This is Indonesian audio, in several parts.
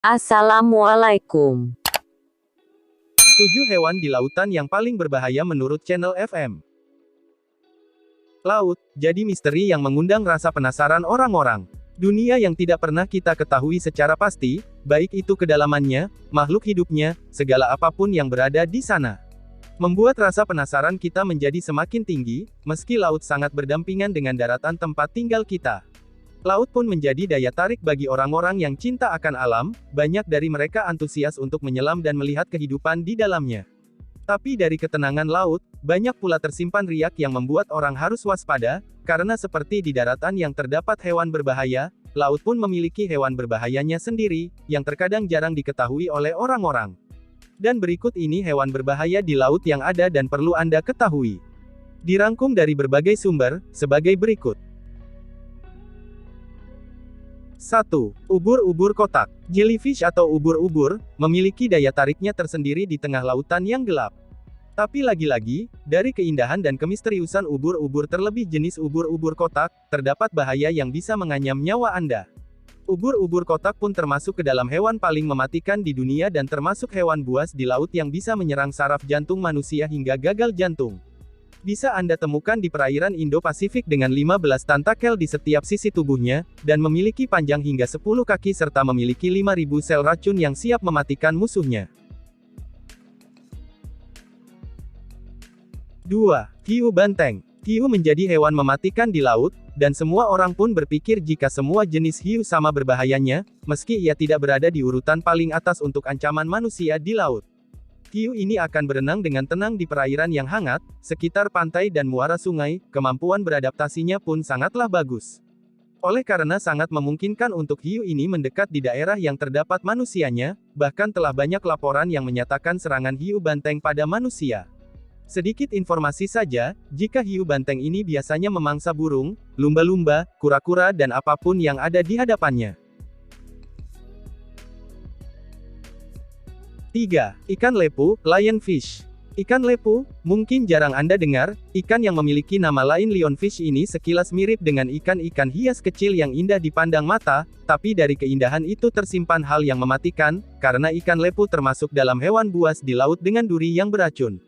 Assalamualaikum. 7 hewan di lautan yang paling berbahaya menurut channel FM. Laut, jadi misteri yang mengundang rasa penasaran orang-orang. Dunia yang tidak pernah kita ketahui secara pasti, baik itu kedalamannya, makhluk hidupnya, segala apapun yang berada di sana. Membuat rasa penasaran kita menjadi semakin tinggi, meski laut sangat berdampingan dengan daratan tempat tinggal kita. Laut pun menjadi daya tarik bagi orang-orang yang cinta akan alam, banyak dari mereka antusias untuk menyelam dan melihat kehidupan di dalamnya. Tapi dari ketenangan laut, banyak pula tersimpan riak yang membuat orang harus waspada, karena seperti di daratan yang terdapat hewan berbahaya, laut pun memiliki hewan berbahayanya sendiri, yang terkadang jarang diketahui oleh orang-orang. Dan berikut ini hewan berbahaya di laut yang ada dan perlu Anda ketahui. Dirangkum dari berbagai sumber, sebagai berikut. 1. Ubur-ubur kotak. Jellyfish atau ubur-ubur, memiliki daya tariknya tersendiri di tengah lautan yang gelap. Tapi lagi-lagi, dari keindahan dan kemisteriusan ubur-ubur terlebih jenis ubur-ubur kotak, terdapat bahaya yang bisa menganyam nyawa Anda. Ubur-ubur kotak pun termasuk ke dalam hewan paling mematikan di dunia dan termasuk hewan buas di laut yang bisa menyerang saraf jantung manusia hingga gagal jantung. Bisa Anda temukan di perairan Indo-Pasifik dengan 15 tentakel di setiap sisi tubuhnya, dan memiliki panjang hingga 10 kaki serta memiliki 5.000 sel racun yang siap mematikan musuhnya. 2. Hiu banteng. Hiu menjadi hewan mematikan di laut, dan semua orang pun berpikir jika semua jenis hiu sama berbahayanya, meski ia tidak berada di urutan paling atas untuk ancaman manusia di laut. Hiu ini akan berenang dengan tenang di perairan yang hangat, sekitar pantai dan muara sungai, kemampuan beradaptasinya pun sangatlah bagus. Oleh karena sangat memungkinkan untuk hiu ini mendekat di daerah yang terdapat manusianya, bahkan telah banyak laporan yang menyatakan serangan hiu banteng pada manusia. Sedikit informasi saja, jika hiu banteng ini biasanya memangsa burung, lumba-lumba, kura-kura dan apapun yang ada di hadapannya. 3. Ikan lepu, lionfish. Ikan lepu, mungkin jarang Anda dengar, ikan yang memiliki nama lain lionfish ini sekilas mirip dengan ikan-ikan hias kecil yang indah dipandang mata, tapi dari keindahan itu tersimpan hal yang mematikan, karena ikan lepu termasuk dalam hewan buas di laut dengan duri yang beracun.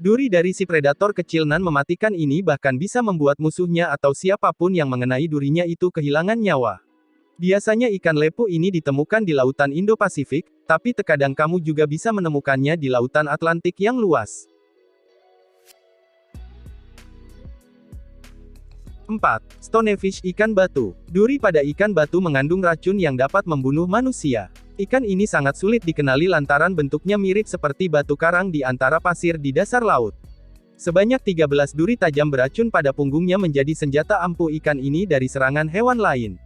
Duri dari si predator kecil nan mematikan ini bahkan bisa membuat musuhnya atau siapapun yang mengenai durinya itu kehilangan nyawa. Biasanya ikan lepu ini ditemukan di lautan Indo-Pasifik, tapi terkadang kamu juga bisa menemukannya di lautan Atlantik yang luas. 4. Stonefish ikan batu. Duri pada ikan batu mengandung racun yang dapat membunuh manusia. Ikan ini sangat sulit dikenali lantaran bentuknya mirip seperti batu karang di antara pasir di dasar laut. Sebanyak 13 duri tajam beracun pada punggungnya menjadi senjata ampuh ikan ini dari serangan hewan lain.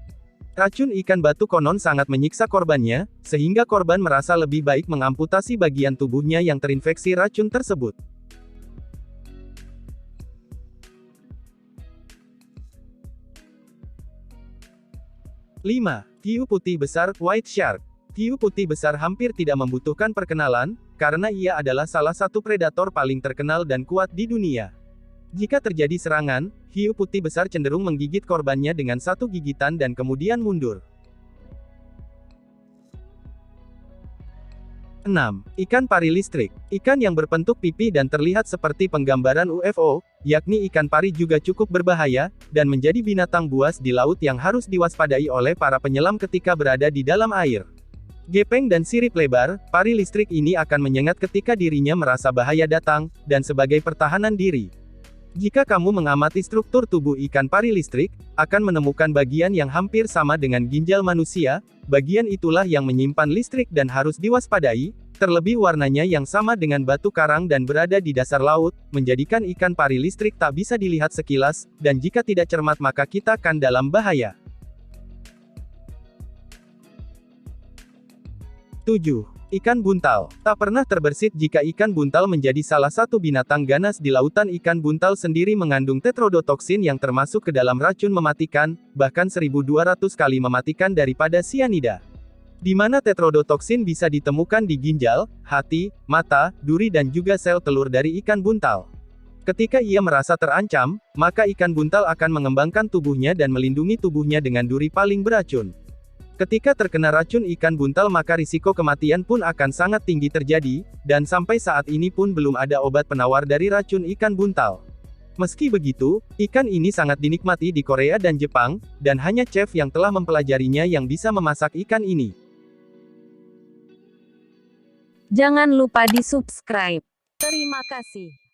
Racun ikan batu konon sangat menyiksa korbannya, sehingga korban merasa lebih baik mengamputasi bagian tubuhnya yang terinfeksi racun tersebut. 5. Hiu putih besar, white shark. Hiu putih besar hampir tidak membutuhkan perkenalan, karena ia adalah salah satu predator paling terkenal dan kuat di dunia. Jika terjadi serangan, hiu putih besar cenderung menggigit korbannya dengan satu gigitan dan kemudian mundur. 6. Ikan pari listrik. Ikan yang berbentuk pipi dan terlihat seperti penggambaran UFO, yakni ikan pari juga cukup berbahaya, dan menjadi binatang buas di laut yang harus diwaspadai oleh para penyelam ketika berada di dalam air. Gepeng dan sirip lebar, pari listrik ini akan menyengat ketika dirinya merasa bahaya datang, dan sebagai pertahanan diri. Jika kamu mengamati struktur tubuh ikan pari listrik, akan menemukan bagian yang hampir sama dengan ginjal manusia, bagian itulah yang menyimpan listrik dan harus diwaspadai, terlebih warnanya yang sama dengan batu karang dan berada di dasar laut, menjadikan ikan pari listrik tak bisa dilihat sekilas, dan jika tidak cermat maka kita akan dalam bahaya. 7. Ikan buntal. Tak pernah terbersit jika ikan buntal menjadi salah satu binatang ganas di lautan. Ikan buntal sendiri mengandung tetrodotoksin yang termasuk ke dalam racun mematikan, bahkan 1.200 kali mematikan daripada sianida. Di mana tetrodotoksin bisa ditemukan di ginjal, hati, mata, duri dan juga sel telur dari ikan buntal. Ketika ia merasa terancam, maka ikan buntal akan mengembangkan tubuhnya dan melindungi tubuhnya dengan duri paling beracun. Ketika terkena racun ikan buntal maka risiko kematian pun akan sangat tinggi terjadi, dan sampai saat ini pun belum ada obat penawar dari racun ikan buntal. Meski begitu, ikan ini sangat dinikmati di Korea dan Jepang, dan hanya chef yang telah mempelajarinya yang bisa memasak ikan ini. Jangan lupa di subscribe. Terima kasih.